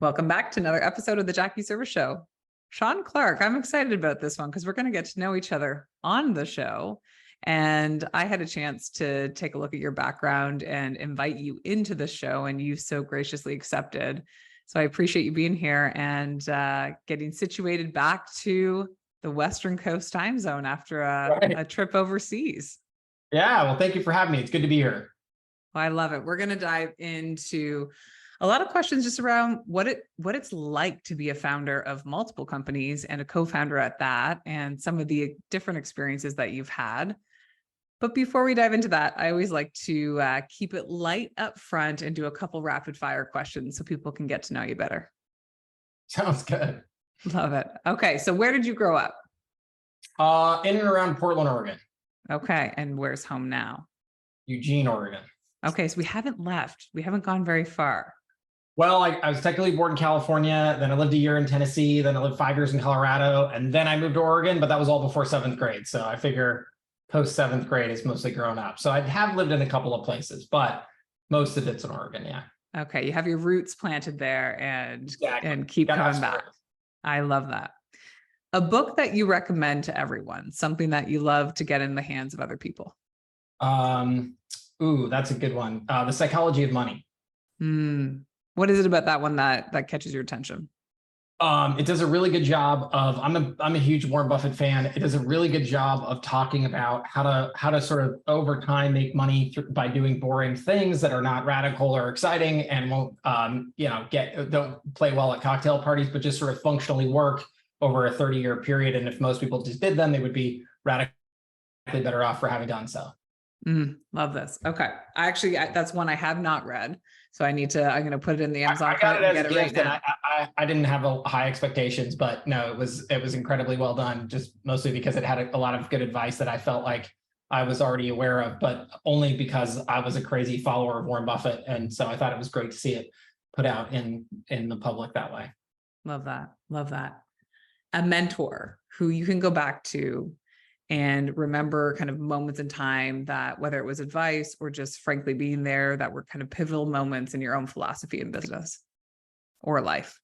Welcome back to another episode of the Jackie Service Show. Shaun Clark, I'm excited about this one because we're going to get to know each other on the show. And I had a chance to take a look at your background and invite you into the show, and you so graciously accepted. So I appreciate you being here and getting situated back to the Western Coast time zone after a trip overseas. Yeah, well, thank you for having me. It's good to be here. Well, I love it. We're going to dive into a lot of questions just around what it's like to be a founder of multiple companies and a co-founder at that, and some of the different experiences that you've had. But before we dive into that, I always like to keep it light up front and do a couple rapid fire questions so people can get to know you better. Sounds good. Love it. Okay, so where did you grow up? In and around Portland, Oregon. Okay, and where's home now? Eugene, Oregon. Okay, so we haven't left. We haven't gone very far. Well, I was technically born in California, then I lived a year in Tennessee, then I lived 5 years in Colorado, and then I moved to Oregon, but that was all before 7th grade. So I figure post 7th grade is mostly grown up. So I have lived in a couple of places, but most of it's in Oregon, yeah. Okay, you have your roots planted there and Exactly. keep coming back. I love that. A book that you recommend to everyone, something that you love to get in the hands of other people. Ooh, that's a good one. The Psychology of Money. What is it about that one that catches your attention? It does a really good job of, I'm a huge Warren Buffett fan. It does a really good job of talking about how to sort of over time make money by doing boring things that are not radical or exciting and won't, don't play well at cocktail parties, but just sort of functionally work over a 30-year period. And if most people just did them, they would be radically better off for having done so. Love this. Okay. That's one I have not read. So I'm going to put it in the Amazon. I got it as a gift, and I didn't have high expectations, but no, it was incredibly well done, just mostly because it had a lot of good advice that I felt like I was already aware of, but only because I was a crazy follower of Warren Buffett. And so I thought it was great to see it put out in the public that way. Love that. Love that. A mentor who you can go back to and remember kind of moments in time that, whether it was advice or just frankly being there, that were kind of pivotal moments in your own philosophy in business or life.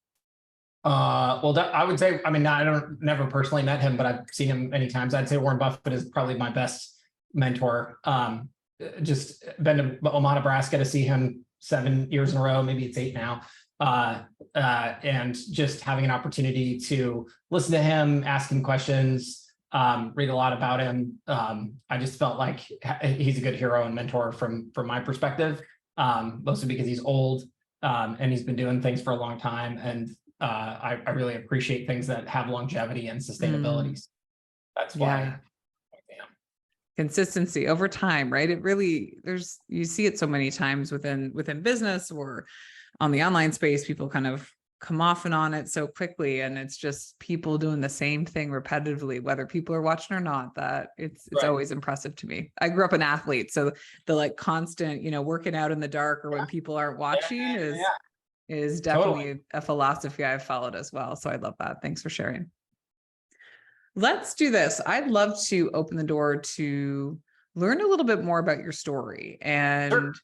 Well, I would say, I mean, never personally met him, but I've seen him many times. I'd say Warren Buffett is probably my best mentor. Just been to Omaha, Nebraska to see him 7 years in a row, maybe it's 8 now. And just having an opportunity to listen to him, ask him questions, read a lot about him. I just felt like he's a good hero and mentor from my perspective, mostly because he's old and he's been doing things for a long time. And I really appreciate things that have longevity and sustainability. That's why. Yeah. Consistency over time, right? It really, you see it so many times within business or on the online space, people kind of come off and on it so quickly, and it's just people doing the same thing repetitively, whether people are watching or not. That it's always impressive to me. I grew up an athlete, so the constant, working out in the dark or when people aren't watching is definitely a philosophy I've followed as well. So I love that. Thanks for sharing. Let's do this. I'd love to open the door to learn a little bit more about your story and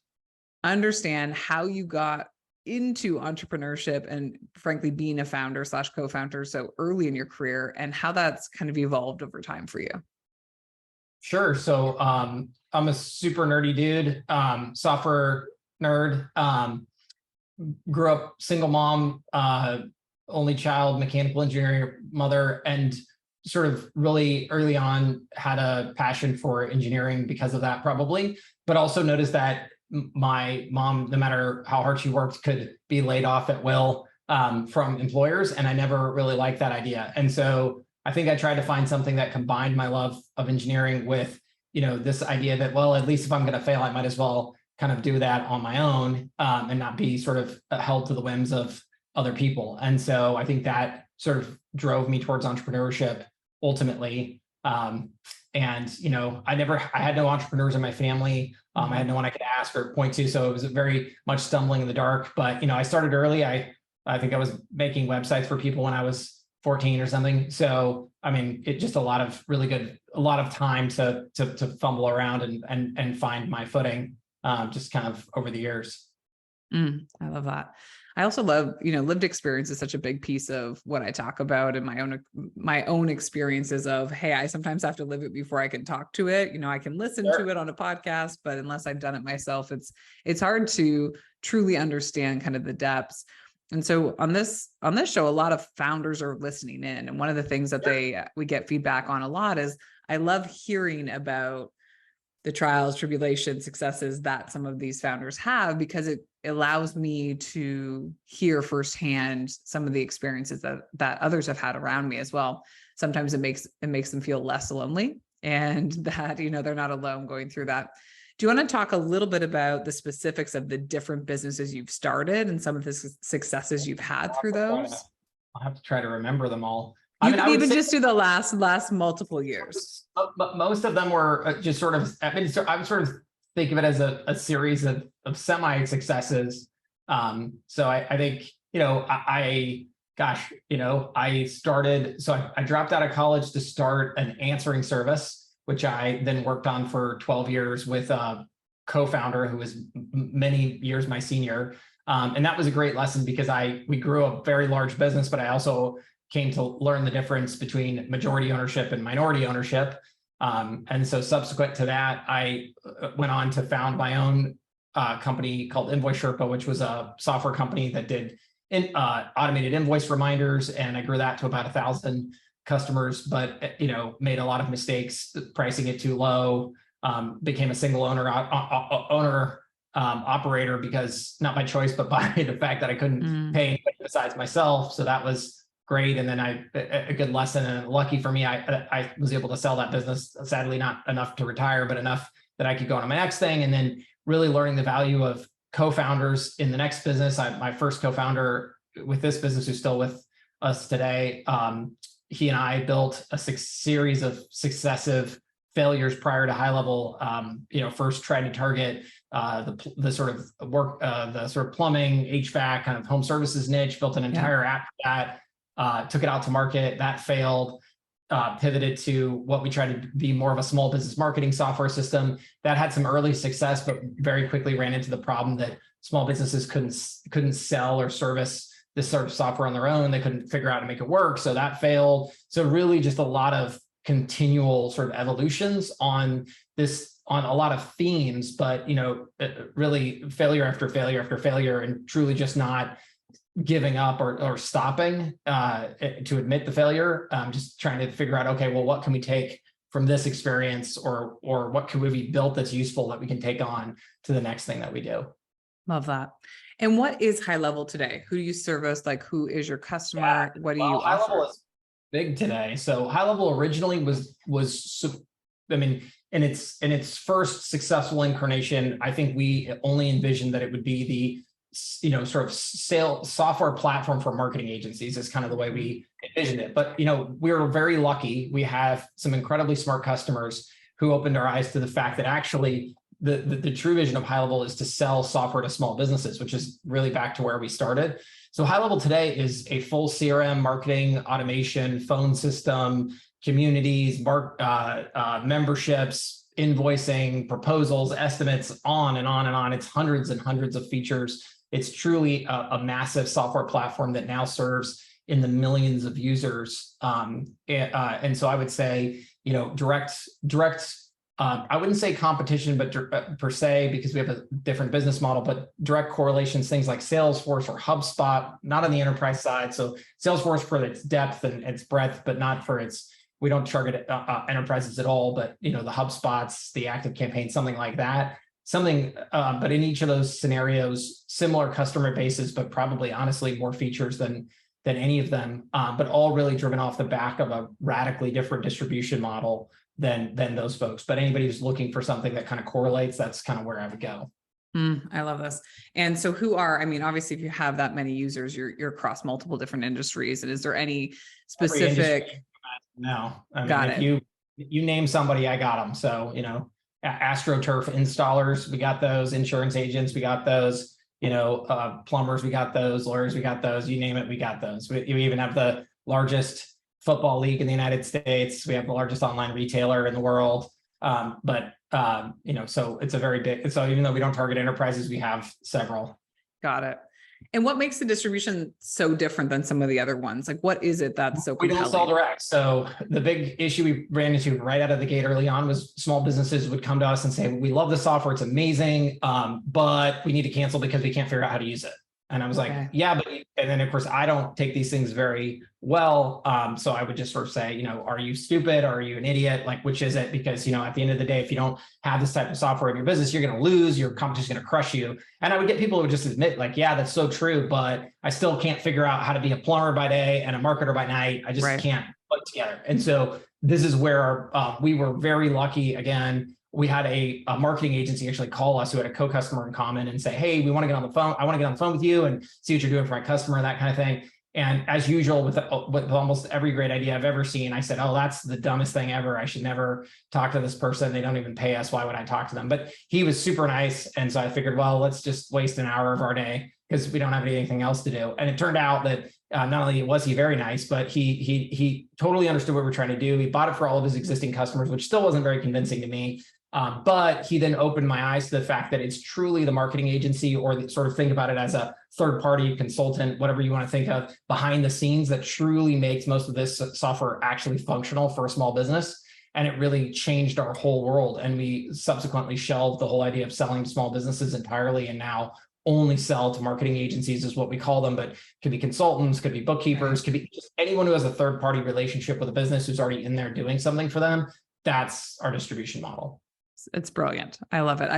understand how you got into entrepreneurship and frankly being a founder / co-founder so early in your career, and how that's kind of evolved over time for you. Sure. So I'm a super nerdy dude, software nerd, grew up single mom, only child, mechanical engineering mother, and sort of really early on had a passion for engineering because of that probably, but also noticed that my mom, no matter how hard she worked, could be laid off at will from employers. And I never really liked that idea. And so I think I tried to find something that combined my love of engineering with, this idea that, well, at least if I'm going to fail, I might as well kind of do that on my own and not be sort of held to the whims of other people. And so I think that sort of drove me towards entrepreneurship ultimately. And, I had no entrepreneurs in my family. I had no one I could ask or point to. So it was very much stumbling in the dark. But, I started early. I think I was making websites for people when I was 14 or something. So, I mean, it just a lot of time to fumble around and find my footing just kind of over the years. I love that. I also love, lived experience is such a big piece of what I talk about, and my own experiences of, hey, I sometimes have to live it before I can talk to it. I can listen to it on a podcast, but unless I've done it myself, it's hard to truly understand kind of the depths. And so on this show, a lot of founders are listening in. And one of the things that we get feedback on a lot is, I love hearing about the trials, tribulations, successes that some of these founders have, because it allows me to hear firsthand some of the experiences that others have had around me as well. Sometimes it makes them feel less lonely, and that, they're not alone going through that. Do you want to talk a little bit about the specifics of the different businesses you've started and some of the successes you've had through those? I'll have to try to remember them all. You can even just do the last multiple years. But most of them were just sort of, I would sort of think of it as a series of semi-successes. So I think, I started, so I dropped out of college to start an answering service, which I then worked on for 12 years with a co-founder who was many years my senior. And that was a great lesson, because we grew a very large business, but I also came to learn the difference between majority ownership and minority ownership. And so subsequent to that, I went on to found my own company called Invoice Sherpa, which was a software company that did automated invoice reminders. And I grew that to about 1,000 customers, but, made a lot of mistakes, pricing it too low, became a single owner operator, because not by choice, but by the fact that I couldn't pay anybody besides myself. So that was great. And then a good lesson, and lucky for me, I was able to sell that business, sadly not enough to retire, but enough that I could go on to my next thing. And then really learning the value of co-founders in the next business. My first co-founder with this business, who's still with us today, he and I built a series of successive failures prior to HighLevel. First tried to target the sort of work, the sort of plumbing, HVAC, kind of home services niche, built an entire app for that. Took it out to market, that failed, pivoted to what we tried to be more of a small business marketing software system that had some early success, but very quickly ran into the problem that small businesses couldn't sell or service this sort of software on their own. They couldn't figure out how to make it work. So that failed. So really just a lot of continual sort of evolutions on a lot of themes, but, really failure after failure after failure, and truly just not giving up or stopping to admit the failure, just trying to figure out, okay, well, what can we take from this experience, or what can we build that's useful that we can take on to the next thing that we do. Love that. And what is HighLevel today? Who do you service? Like, who is your customer? What do you offer? HighLevel is big today. So HighLevel originally was in its first successful incarnation, I think we only envisioned that it would be the sort of software platform for marketing agencies, is kind of the way we envisioned it. But, we were very lucky. We have some incredibly smart customers who opened our eyes to the fact that actually the true vision of HighLevel is to sell software to small businesses, which is really back to where we started. So HighLevel today is a full CRM, marketing, automation, phone system, communities, memberships, invoicing, proposals, estimates, on and on and on. It's hundreds and hundreds of features. It's truly a massive software platform that now serves in the millions of users. And so I would say, direct, I wouldn't say competition, but per se, because we have a different business model, but direct correlations, things like Salesforce or HubSpot, not on the enterprise side. So Salesforce for its depth and its breadth, but not for we don't target enterprises at all, but, the HubSpots, the ActiveCampaign, something like that. But in each of those scenarios, similar customer bases, but probably honestly more features than any of them, but all really driven off the back of a radically different distribution model than those folks. But anybody who's looking for something that kind of correlates, that's kind of where I would go. I love this. And so obviously if you have that many users, you're across multiple different industries. And is there any specific? No, Got it. You name somebody, I got them. So, AstroTurf installers, we got those. Insurance agents, we got those. Plumbers, we got those. Lawyers, we got those. You name it, we got those. We even have the largest football league in the United States. We have the largest online retailer in the world. So it's a very big. So even though we don't target enterprises, we have several. Got it. And what makes the distribution so different than some of the other ones? Like, what is it that's so compelling? We don't sell direct. So the big issue we ran into right out of the gate early on was small businesses would come to us and say, we love the software, it's amazing, but we need to cancel because we can't figure out how to use it. And I was like, yeah, but, and then of course I don't take these things very well. So I would just sort of say, are you stupid? Or are you an idiot? Like, which is it? Because, at the end of the day, if you don't have this type of software in your business, you're going to lose, your competition's going to crush you. And I would get people who would just admit like, yeah, that's so true, but I still can't figure out how to be a plumber by day and a marketer by night. I just can't put it together. And so this is where we were very lucky. Again, we had a marketing agency actually call us who had a co-customer in common and say, hey, we want to get on the phone. I want to get on the phone with you and see what you're doing for my customer, that kind of thing. And as usual, with almost every great idea I've ever seen, I said, oh, that's the dumbest thing ever. I should never talk to this person. They don't even pay us. Why would I talk to them? But he was super nice. And so I figured, well, let's just waste an hour of our day because we don't have anything else to do. And it turned out that not only was he very nice, but he totally understood what we're trying to do. He bought it for all of his existing customers, which still wasn't very convincing to me. But he then opened my eyes to the fact that it's truly the marketing agency, or sort of think about it as a third-party consultant, whatever you want to think of, behind the scenes that truly makes most of this software actually functional for a small business. And it really changed our whole world. And we subsequently shelved the whole idea of selling to small businesses entirely, and now only sell to marketing agencies is what we call them, but could be consultants, could be bookkeepers, could be just anyone who has a third-party relationship with a business who's already in there doing something for them. That's our distribution model. It's brilliant. I love it.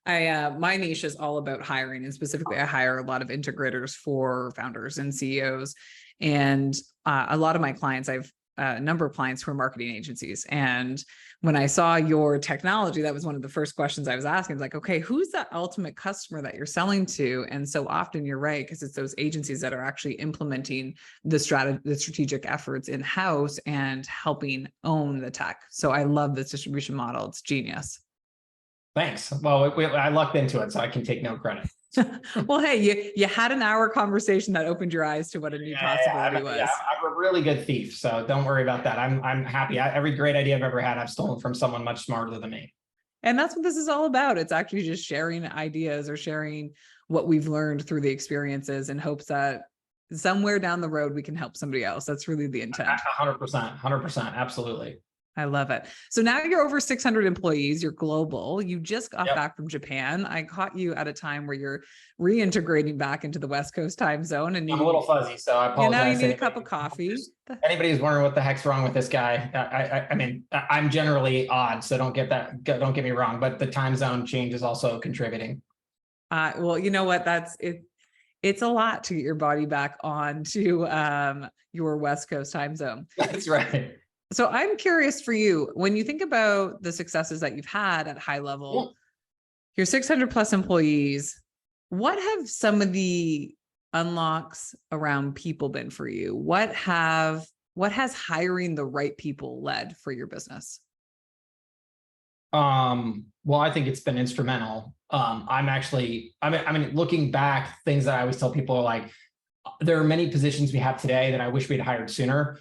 My niche is all about hiring, and specifically I hire a lot of integrators for founders and CEOs. And a lot of my clients, I've a number of clients who are marketing agencies. And when I saw your technology, that was one of the first questions I was asking. It's like, okay, who's that ultimate customer that you're selling to? And so often you're right, because it's those agencies that are actually implementing the strategic efforts in-house and helping own the tech. So I love this distribution model. It's genius. Thanks. Well, I lucked into it, so I can take no credit. Well, hey, you had an hour conversation that opened your eyes to what a new possibility was. I'm a really good thief, so don't worry about that. I'm happy. Every great idea I've ever had, I've stolen from someone much smarter than me. And that's what this is all about. It's actually just sharing ideas or sharing what we've learned through the experiences in hopes that somewhere down the road we can help somebody else. That's really the intent. 100%, absolutely. I love it. So now you're over 600 employees. You're global. You just got back from Japan. I caught you at a time where you're reintegrating back into the West Coast time zone. And I'm a little fuzzy, so I apologize. You need a cup of coffee. Anybody who's wondering what the heck's wrong with this guy, I mean, I'm generally odd, so don't get me wrong, but the time zone change is also contributing. Well, you know what? That's it. It's a lot to get your body back onto your West Coast time zone. That's right. So I'm curious for you, when you think about the successes that you've had at HighLevel, your 600 plus employees, what have some of the unlocks around people been for you? What has hiring the right people led for your business? Well, I think it's been instrumental. Looking back, things that I always tell people are like, there are many positions we have today that I wish we'd hired sooner.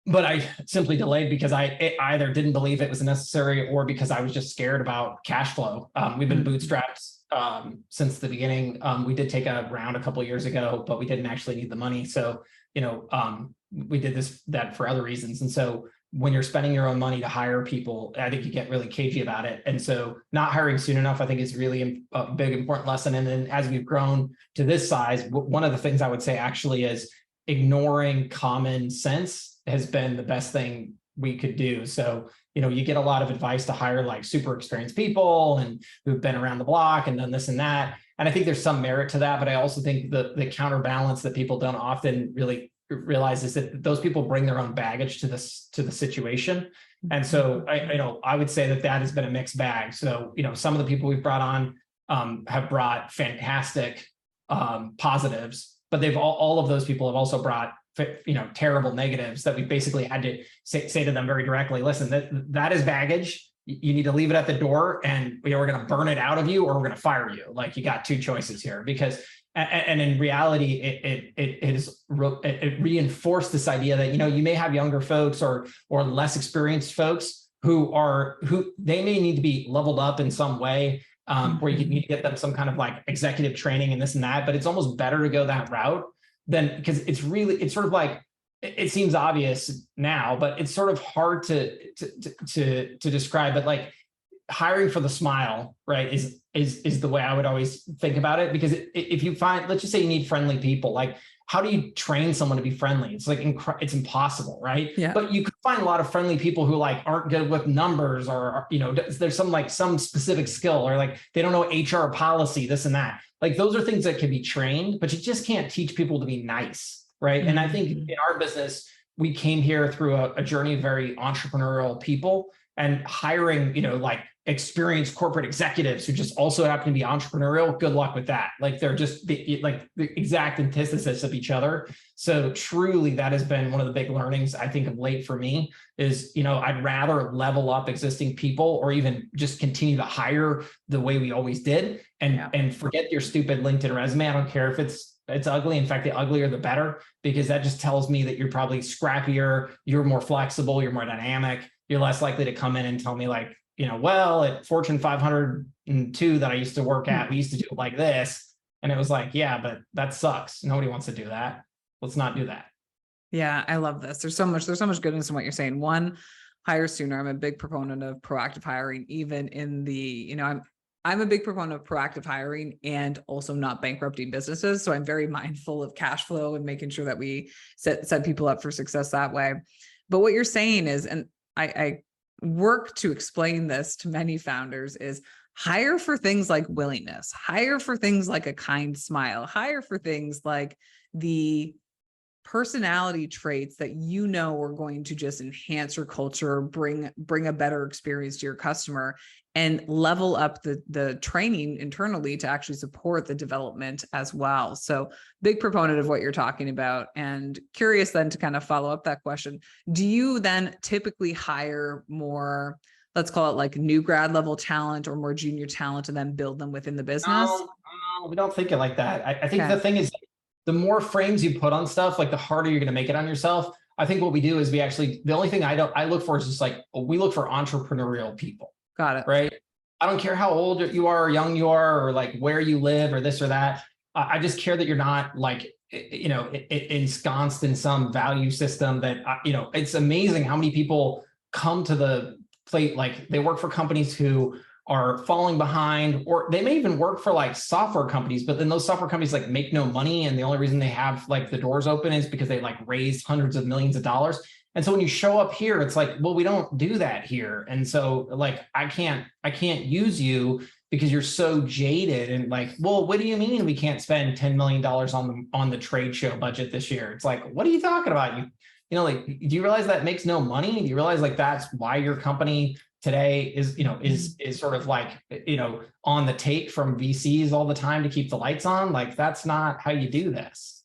But I simply delayed because I either didn't believe it was necessary or because I was just scared about cash flow. We've been bootstrapped since the beginning. We did take a round a couple of years ago, but we didn't actually need the money. So, we did that for other reasons. And so when you're spending your own money to hire people, I think you get really cagey about it. And so not hiring soon enough, I think is really a big, important lesson. And then as we've grown to this size, one of the things I would say actually is ignoring common sense has been the best thing we could do. So, you get a lot of advice to hire like super experienced people and who've been around the block and done this and that. And I think there's some merit to that, but I also think the counterbalance that people don't often really realize is that those people bring their own baggage to the situation. And so I would say that has been a mixed bag. So, some of the people we've brought on have brought fantastic positives, but all of those people have also brought terrible negatives that we basically had to say to them very directly. Listen, that is baggage. You need to leave it at the door, and we're going to burn it out of you, or we're going to fire you. Like, you got two choices here. Because, and in reality, it reinforced this idea that you may have younger folks or less experienced folks who they may need to be leveled up in some way. where you need to get them some kind of like executive training and this and that, but it's almost better to go that route than, because it's sort of like, it seems obvious now, but it's sort of hard to describe. But like hiring for the smile, right, is the way I would always think about it. Because if you find, let's just say you need friendly people, like how do you train someone to be friendly? It's like, it's impossible, right? Yeah. But you could find a lot of friendly people who like aren't good with numbers, or, you know, there's some specific skill, or like they don't know HR policy, this and that. Like those are things that can be trained, but you just can't teach people to be nice, right? And I think in our business, we came here through a journey of very entrepreneurial people, and hiring, you know, like experienced corporate executives who just also happen to be entrepreneurial. Good luck with that. Like they're just like the exact antithesis of each other. So truly, that has been one of the big learnings I think of late for me is, you know, I'd rather level up existing people, or even just continue to hire the way we always did, and forget your stupid LinkedIn resume. I don't care if it's ugly. In fact, the uglier, the better, because that just tells me that you're probably scrappier, you're more flexible, you're more dynamic, you're less likely to come in and tell me like, you know, well, at Fortune 502 that I used to work at, we used to do it like this. And it was like, yeah, but that sucks. Nobody wants to do that. Let's not do that. Yeah, I love this. There's so much goodness in what you're saying. One, hire sooner. I'm a big proponent of proactive hiring, even in the, you know, I'm a big proponent of proactive hiring and also not bankrupting businesses. So I'm very mindful of cash flow and making sure that we set people up for success that way. But what you're saying is, and I work to explain this to many founders, is hire for things like willingness, hire for things like a kind smile, hire for things like the personality traits that you know are going to just enhance your culture, bring a better experience to your customer, and level up the training internally to actually support the development as well. So big proponent of what you're talking about. And curious then to kind of follow up that question, do you then typically hire more, let's call it like new grad level talent or more junior talent, and then build them within the business? No, we don't think it like that. I think the thing is, the more frames you put on stuff, like the harder you're going to make it on yourself. I think what we do is the only thing I look for is just like, we look for entrepreneurial people. Got it. Right. I don't care how old you are or young you are, or like where you live or this or that. I just care that you're not like, you know, ensconced in some value system that, you know, it's amazing how many people come to the plate. Like they work for companies who are falling behind, or they may even work for like software companies, but then those software companies like make no money. And the only reason they have like the doors open is because they like raised hundreds of millions of dollars. And so when you show up here, it's like, well, we don't do that here. And so like, I can't use you because you're so jaded and like, well, what do you mean we can't spend $10 million on the trade show budget this year? It's like, what are you talking about? You know, like, do you realize that makes no money? Do you realize like that's why your company today is, you know, is sort of like, you know, on the take from VCs all the time to keep the lights on? Like, that's not how you do this.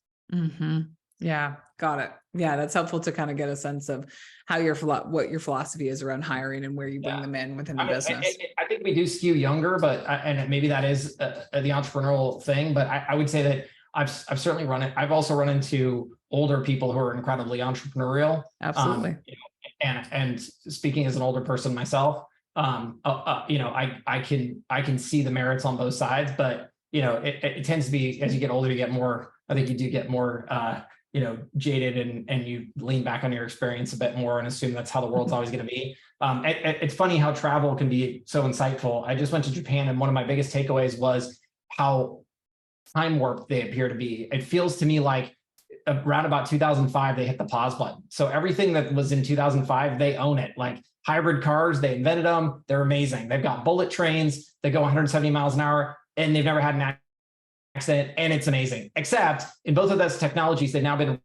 Yeah, got it. Yeah, that's helpful to kind of get a sense of how what your philosophy is around hiring and where you bring them in within the business. I think we do skew younger, but and maybe that is the entrepreneurial thing. But I would say that I've certainly run it. I've also run into older people who are incredibly entrepreneurial. Absolutely. You know, and speaking as an older person myself, you know, I can see the merits on both sides, but you know, it tends to be, as you get older, you get more. I think you do get more, you know, jaded, and you lean back on your experience a bit more and assume that's how the world's always going to be. It's funny how travel can be so insightful. I just went to Japan, and one of my biggest takeaways was how time warped they appear to be. It feels to me like around about 2005, they hit the pause button. So everything that was in 2005, they own it. Like hybrid cars, they invented them. They're amazing. They've got bullet trains that go 170 miles an hour, and they've never had an accident, and it's amazing. Except in both of those technologies, they've now been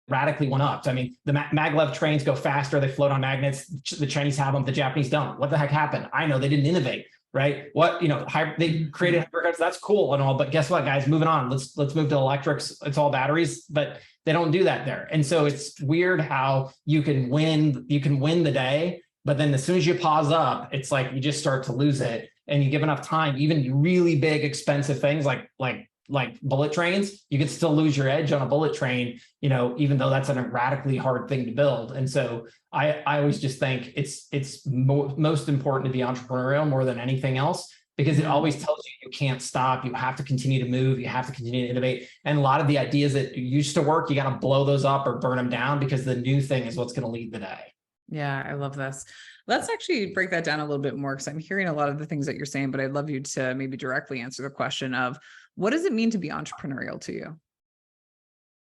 radically one-upped. I mean, the maglev trains go faster. They float on magnets. The Chinese have them. The Japanese don't. What the heck happened? I know they didn't innovate, right? What, you know, they created hybrid cars. That's cool and all, but guess what, guys? Moving on. Let's move to electrics. It's all batteries, but they don't do that there. And so it's weird how you can win the day, but then as soon as you pause up, it's like you just start to lose it. And you give enough time, even really big, expensive things like bullet trains, you could still lose your edge on a bullet train, you know, even though that's a radically hard thing to build. And so I always just think it's most important to be entrepreneurial more than anything else. because it always tells you you can't stop. You have to continue to move. You have to continue to innovate. And a lot of the ideas that used to work, you got to blow those up or burn them down, because the new thing is what's going to lead the day. Yeah, I love this. Let's actually break that down a little bit more, because I'm hearing a lot of the things that you're saying, but I'd love you to maybe directly answer the question of, what does it mean to be entrepreneurial to you?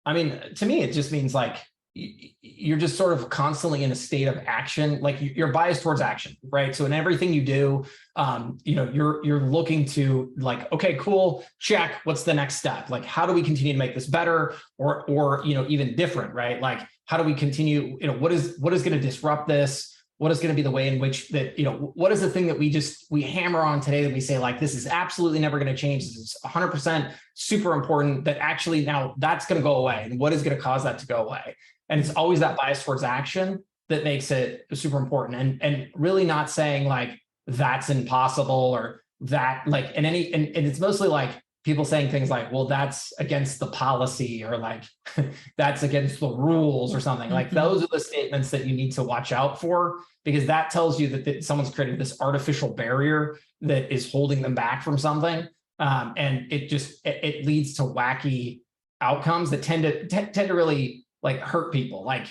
I mean, to me, it just means like you're just sort of constantly in a state of action. Like you're biased towards action, right? So in everything you do, you're looking to like, okay, cool, check. What's the next step? Like, how do we continue to make this better, or even different, right? Like, how do we continue? What is going to disrupt this? What is going to be the way in which that, what is the thing that we hammer on today that we say, like, this is absolutely never going to change. This is 100% super important, that actually now that's going to go away. And what is going to cause that to go away? And it's always that bias towards action that makes it super important, and really not saying like that's impossible, or that like, and it's mostly like people saying things like, well, that's against the policy, or like that's against the rules or something. Like those are the statements that you need to watch out for, because that tells you that someone's created this artificial barrier that is holding them back from something. And it leads to wacky outcomes that tend to really like hurt people. Like,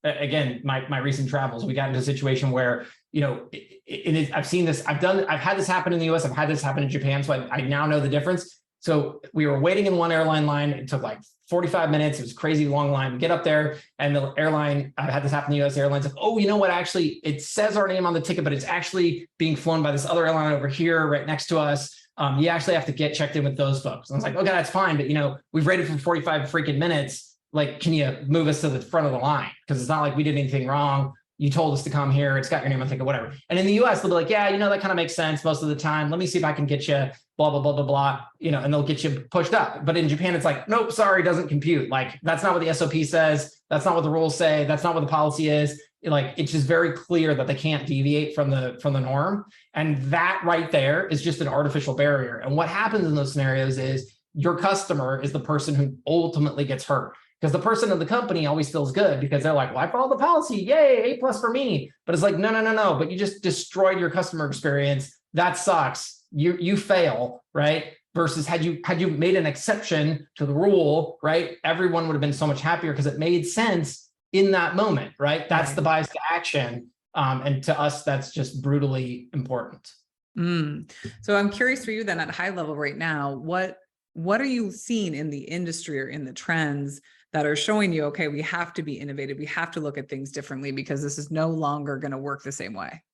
again, my recent travels, we got into a situation where, I've seen this, I've had this happen in the US, I've had this happen in Japan. So I now know the difference. So we were waiting in one airline line. It took like 45 minutes. It was a crazy long line. We get up there, and the airline, I had this happen in the US Airlines, like, oh, you know what? Actually, it says our name on the ticket, but it's actually being flown by this other airline over here, right next to us. You actually have to get checked in with those folks. And I was like, okay, that's fine. But, we've waited for 45 freaking minutes. Like, can you move us to the front of the line? Because it's not like we did anything wrong. You told us to come here. It's got your name on the ticket, whatever. And in the US, they'll be like, yeah, that kind of makes sense most of the time. Let me see if I can get you blah, blah, blah, blah, blah, and they'll get you pushed up. But in Japan, it's like, nope, sorry, doesn't compute. Like, that's not what the SOP says. That's not what the rules say. That's not what the policy is. Like, it's just very clear that they can't deviate from the norm. And that right there is just an artificial barrier. And what happens in those scenarios is your customer is the person who ultimately gets hurt. Because the person in the company always feels good because they're like, well, I followed the policy. Yay, A+ for me. But it's like, no. But you just destroyed your customer experience. That sucks. You fail, right? Versus had you made an exception to the rule, right? Everyone would have been so much happier because it made sense in that moment, right? That's the bias to action. And to us, that's just brutally important. So I'm curious for you then, at HighLevel right now, what are you seeing in the industry or in the trends that are showing you, okay, we have to be innovative. We have to look at things differently because this is no longer going to work the same way.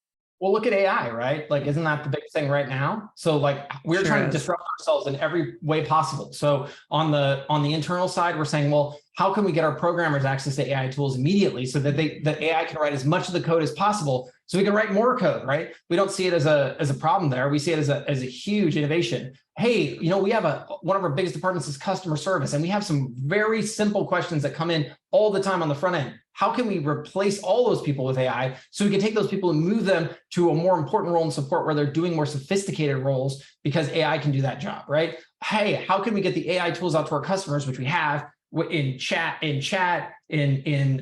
Well, look at AI, right? Like, isn't that the big thing right now? So like, we're trying to disrupt ourselves in every way possible. So on the internal side, we're saying, well, how can we get our programmers access to AI tools immediately so that AI can write as much of the code as possible, so we can write more code, right? We don't see it as a problem there. We see it as a huge innovation. Hey, we have one of our biggest departments is customer service, and we have some very simple questions that come in all the time on the front end. How can we replace all those people with AI so we can take those people and move them to a more important role in support where they're doing more sophisticated roles because AI can do that job, right? Hey, how can we get the AI tools out to our customers, which we have in chat, in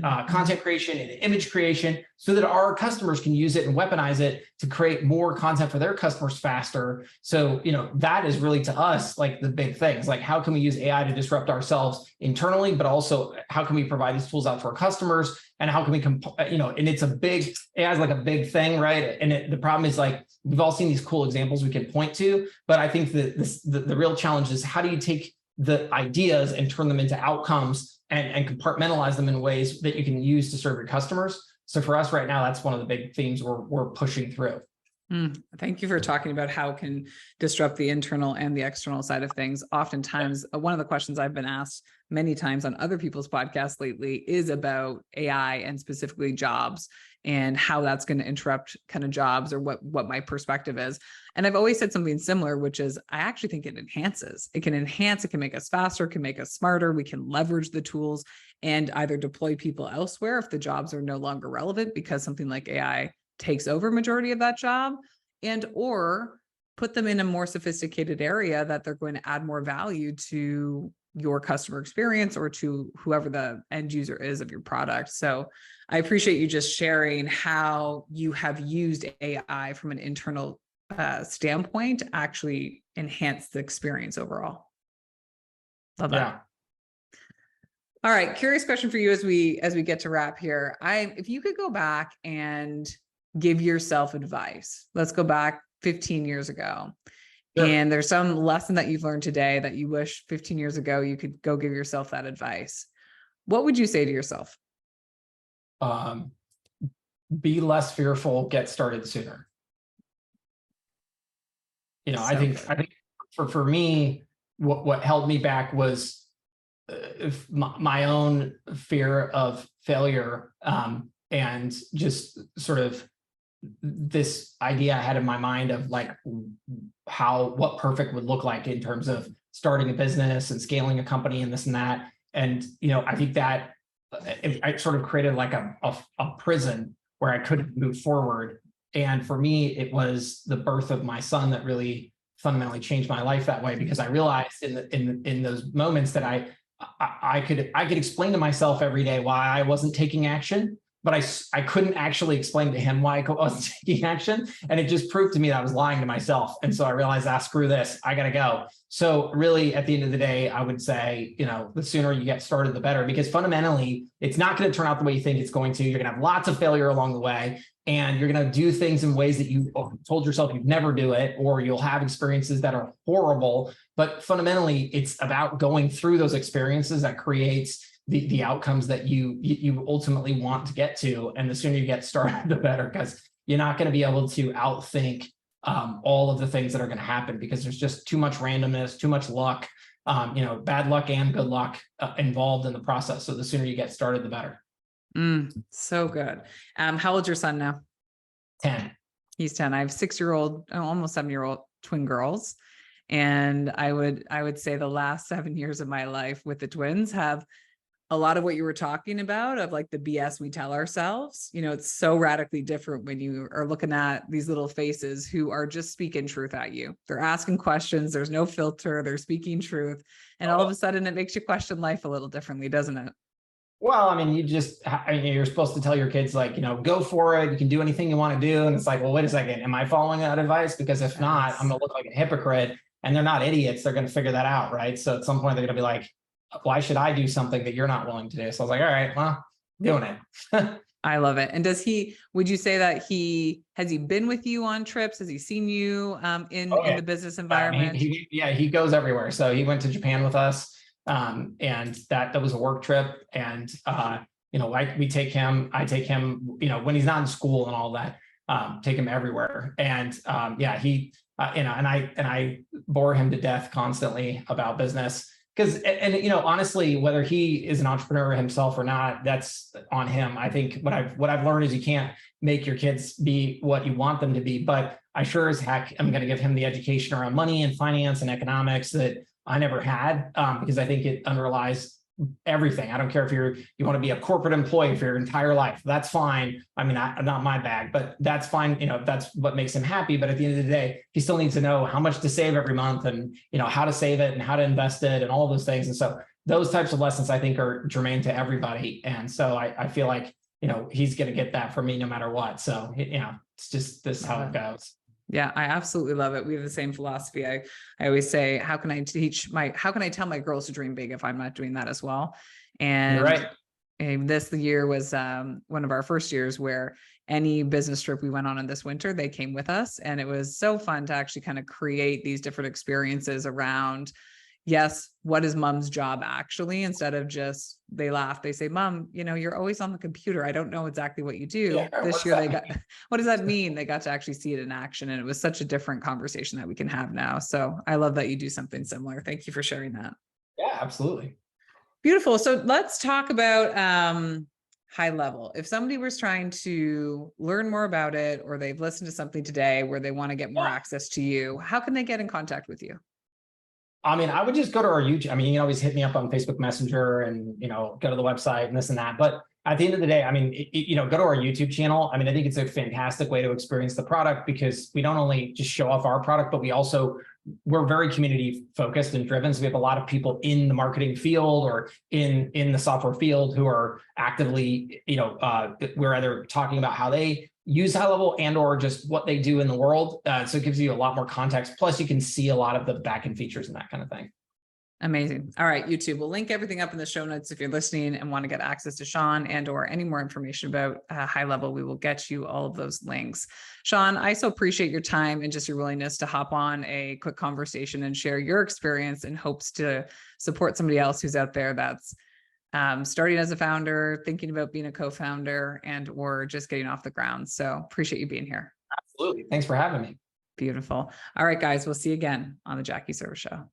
content creation, in image creation, so that our customers can use it and weaponize it to create more content for their customers faster. So, that is really, to us, like the big thing. It's like, how can we use AI to disrupt ourselves internally, but also how can we provide these tools out to our customers, and how can we, and it's AI is like a big thing, right? And the problem is, like, we've all seen these cool examples we can point to, but I think that the real challenge is, how do you take the ideas and turn them into outcomes and compartmentalize them in ways that you can use to serve your customers? So for us right now, that's one of the big themes we're pushing through. Thank you for talking about how it can disrupt the internal and the external side of things. Oftentimes, one of the questions I've been asked many times on other people's podcasts lately is about AI and specifically jobs, and how that's going to interrupt kind of jobs, or what my perspective is. And I've always said something similar, which is, I actually think it enhances. It can enhance, it can make us faster, it can make us smarter. We can leverage the tools and either deploy people elsewhere if the jobs are no longer relevant because something like AI takes over majority of that job, and or put them in a more sophisticated area that they're going to add more value to your customer experience or to whoever the end user is of your product. So I appreciate you just sharing how you have used AI from an internal standpoint actually enhance the experience overall. Love that. Yeah. All right. Curious question for you as we get to wrap here. If you could go back and give yourself advice, let's go back 15 years ago. Sure. And there's some lesson that you've learned today that you wish 15 years ago you could go give yourself that advice. What would you say to yourself? Be less fearful, get started sooner. So I think for me, what held me back was my own fear of failure, and just sort of this idea I had in my mind of like what perfect would look like in terms of starting a business and scaling a company and this and that. And, I think that I sort of created like a prison where I couldn't move forward. And for me, it was the birth of my son that really fundamentally changed my life that way, because I realized in those moments that I could explain to myself every day why I wasn't taking action, but I couldn't actually explain to him why I wasn't taking action. And it just proved to me that I was lying to myself. And so I realized, screw this, I got to go. So really, at the end of the day, I would say, the sooner you get started, the better, because fundamentally, it's not going to turn out the way you think it's going to. You're going to have lots of failure along the way, and you're going to do things in ways that you told yourself you'd never do it, or you'll have experiences that are horrible. But fundamentally, it's about going through those experiences that creates the outcomes that you ultimately want to get to. And the sooner you get started, the better, because you're not going to be able to outthink all of the things that are going to happen, because there's just too much randomness, too much luck, bad luck and good luck involved in the process. So the sooner you get started, the better. So good. How old's your son now? 10. He's 10. I have 6-year-old, almost 7-year-old twin girls. And I would say the last 7 years of my life with the twins have a lot of what you were talking about, of like the BS we tell ourselves. It's so radically different when you are looking at these little faces who are just speaking truth at you. They're asking questions. There's no filter. They're speaking truth. And all of a sudden it makes you question life a little differently, doesn't it? Well, I mean, you're supposed to tell your kids, like, go for it. You can do anything you want to do. And it's like, well, wait a second. Am I following that advice? Because if not, I'm going to look like a hypocrite. And they're not idiots. They're going to figure that out. Right. So at some point they're going to be like, why should I do something that you're not willing to do? So I was like, all right, well, doing it. I love it. And would you say that has he been with you on trips? Has he seen you in the business environment? He goes everywhere. So he went to Japan with us. And that was a work trip. And, I take him, when he's not in school and all that, take him everywhere. And, and I bore him to death constantly about business. Because, honestly, whether he is an entrepreneur himself or not, that's on him. I think what I've learned is you can't make your kids be what you want them to be, but I sure as heck am going to give him the education around money and finance and economics that I never had, because I think it underlies everything. I don't care if you want to be a corporate employee for your entire life. That's fine. I mean, not my bag, but that's fine. That's what makes him happy. But at the end of the day, he still needs to know how much to save every month, and how to save it and how to invest it and all those things. And so those types of lessons, I think, are germane to everybody. And so I feel like he's going to get that from me no matter what. So it's just this is how it goes. Yeah, I absolutely love it. We have the same philosophy. I always say, how can I tell my girls to dream big if I'm not doing that as well? And you're right. This year was one of our first years where any business trip we went on in this winter, they came with us. And it was so fun to actually kind of create these different experiences around, yes, what is mom's job actually? Instead of just, they laugh, they say, Mom, you're always on the computer. I don't know exactly what you do. Yeah, this year what does that mean? They got to actually see it in action. And it was such a different conversation that we can have now. So I love that you do something similar. Thank you for sharing that. Yeah, absolutely. Beautiful. So let's talk about HighLevel. If somebody was trying to learn more about it, or they've listened to something today where they want to get more access to you, how can they get in contact with you? I mean, I would just go to our YouTube. I mean, you can always hit me up on Facebook Messenger and, go to the website and this and that. But at the end of the day, I mean, go to our YouTube channel. I mean, I think it's a fantastic way to experience the product, because we don't only just show off our product, but we're very community focused and driven. So we have a lot of people in the marketing field or in the software field who are actively, we're either talking about how they use HighLevel and or just what they do in the world. So it gives you a lot more context. Plus you can see a lot of the backend features and that kind of thing. Amazing. All right, YouTube. We'll link everything up in the show notes if you're listening and want to get access to Shaun and or any more information about HighLevel. We will get you all of those links. Shaun, I so appreciate your time and just your willingness to hop on a quick conversation and share your experience in hopes to support somebody else who's out there that's starting as a founder, thinking about being a co-founder, and or just getting off the ground. So appreciate you being here. Absolutely. Thanks for having me. Beautiful. All right, guys, we'll see you again on the Jackie Service Show.